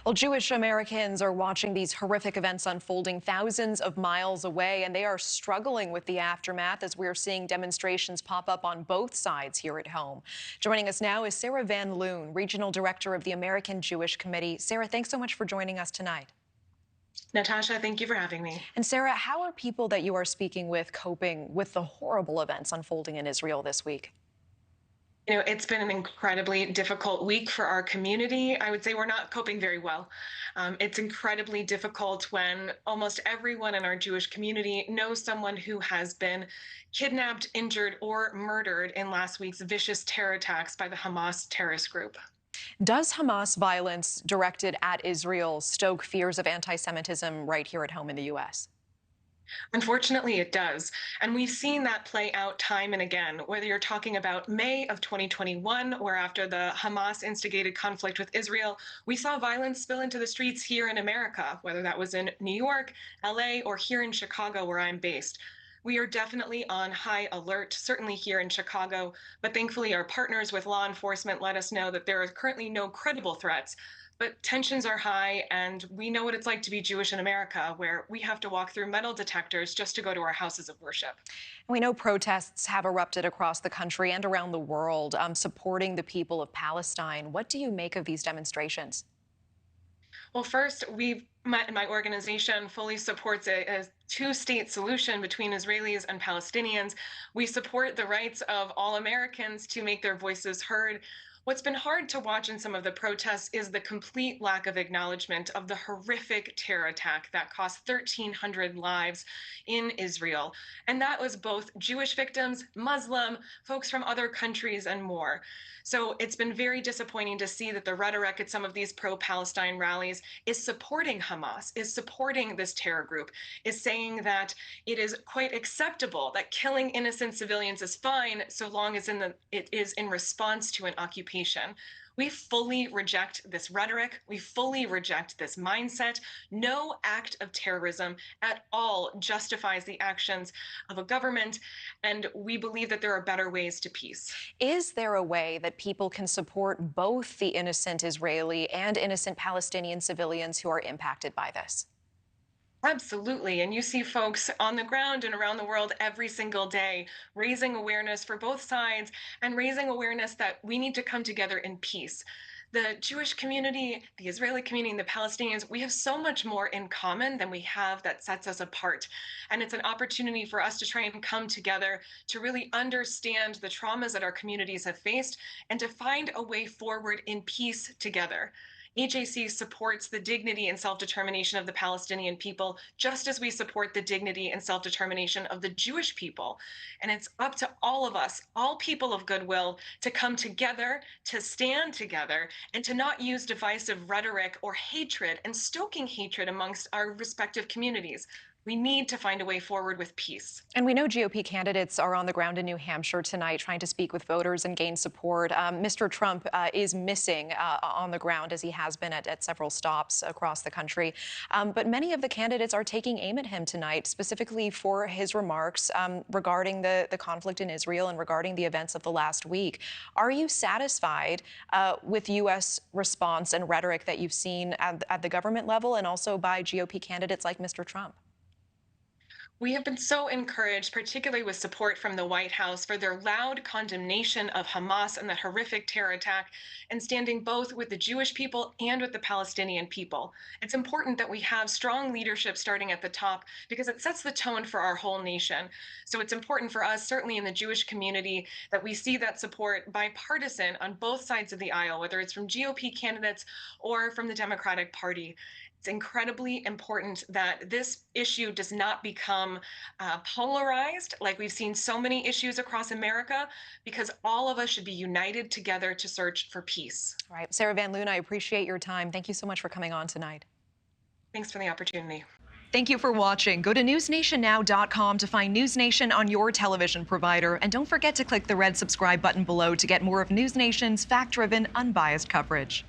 Well, Jewish Americans are watching these horrific events unfolding thousands of miles away, and they are struggling with the aftermath as we're seeing demonstrations pop up on both sides here at home. Joining us now is Sarah Van Loon, Regional Director of the American Jewish Committee. Sarah, thanks so much for joining us tonight. Natasha, thank you for having me. And Sarah, how are people that you are speaking with coping with the horrible events unfolding in Israel this week? It's been an incredibly difficult week for our community. I would say we're not coping very well. It's incredibly difficult when almost everyone in our Jewish community knows someone who has been kidnapped, injured, or murdered in last week's vicious terror attacks by the Hamas terrorist group. Does Hamas violence directed at Israel stoke fears of anti-Semitism right here at home in the U.S.? Unfortunately, it does. And we've seen that play out time and again, whether you're talking about May of 2021, where after the Hamas instigated conflict with Israel, we saw violence spill into the streets here in America, whether that was in New York, LA, or here in Chicago, where I'm based. We are definitely on high alert, certainly here in Chicago, but thankfully our partners with law enforcement let us know that there are currently no credible threats. But tensions are high, and we know what it's like to be Jewish in America, where we have to walk through metal detectors just to go to our houses of worship. We know protests have erupted across the country and around the world supporting the people of Palestine. What do you make of these demonstrations? Well, first, my organization fully supports a two-state solution between Israelis and Palestinians. We support the rights of all Americans to make their voices heard. What's been hard to watch in some of the protests is the complete lack of acknowledgement of the horrific terror attack that cost 1,300 lives in Israel. And that was both Jewish victims, Muslim, folks from other countries, and more. So it's been very disappointing to see that the rhetoric at some of these pro-Palestine rallies is supporting Hamas, is supporting this terror group, is saying that it is quite acceptable that killing innocent civilians is fine so long as it is in response to an occupation. We fully reject this rhetoric. We fully reject this mindset. No act of terrorism at all justifies the actions of a government, and we believe that there are better ways to peace. Is there a way that people can support both the innocent Israeli and innocent Palestinian civilians who are impacted by this? Absolutely. And you see folks on the ground and around the world every single day raising awareness for both sides and raising awareness that we need to come together in peace. The Jewish community, the Israeli community, and the Palestinians, we have so much more in common than we have that sets us apart. And it's an opportunity for us to try and come together to really understand the traumas that our communities have faced and to find a way forward in peace together. AJC supports the dignity and self-determination of the Palestinian people, just as we support the dignity and self-determination of the Jewish people. And it's up to all of us, all people of goodwill, to come together, to stand together, and to not use divisive rhetoric or hatred and stoking hatred amongst our respective communities. We need to find a way forward with peace. And we know GOP candidates are on the ground in New Hampshire tonight trying to speak with voters and gain support. Mr. Trump is missing on the ground, as he has been at several stops across the country. But many of the candidates are taking aim at him tonight, specifically for his remarks regarding the conflict in Israel and regarding the events of the last week. Are you satisfied with U.S. response and rhetoric that you've seen at the government level and also by GOP candidates like Mr. Trump? We have been so encouraged, particularly with support from the White House, for their loud condemnation of Hamas and the horrific terror attack, and standing both with the Jewish people and with the Palestinian people. It's important that we have strong leadership starting at the top because it sets the tone for our whole nation. So it's important for us, certainly in the Jewish community, that we see that support bipartisan on both sides of the aisle, whether it's from GOP candidates or from the Democratic Party. It's incredibly important that this issue does not become polarized like we've seen so many issues across America, because all of us should be united together to search for peace. All right. Sarah Van Loon, I appreciate your time. Thank you so much for coming on tonight. Thanks for the opportunity. Thank you for watching. Go to newsnationnow.com to find NewsNation on your television provider. And don't forget to click the red subscribe button below to get more of NewsNation's fact-driven, unbiased coverage.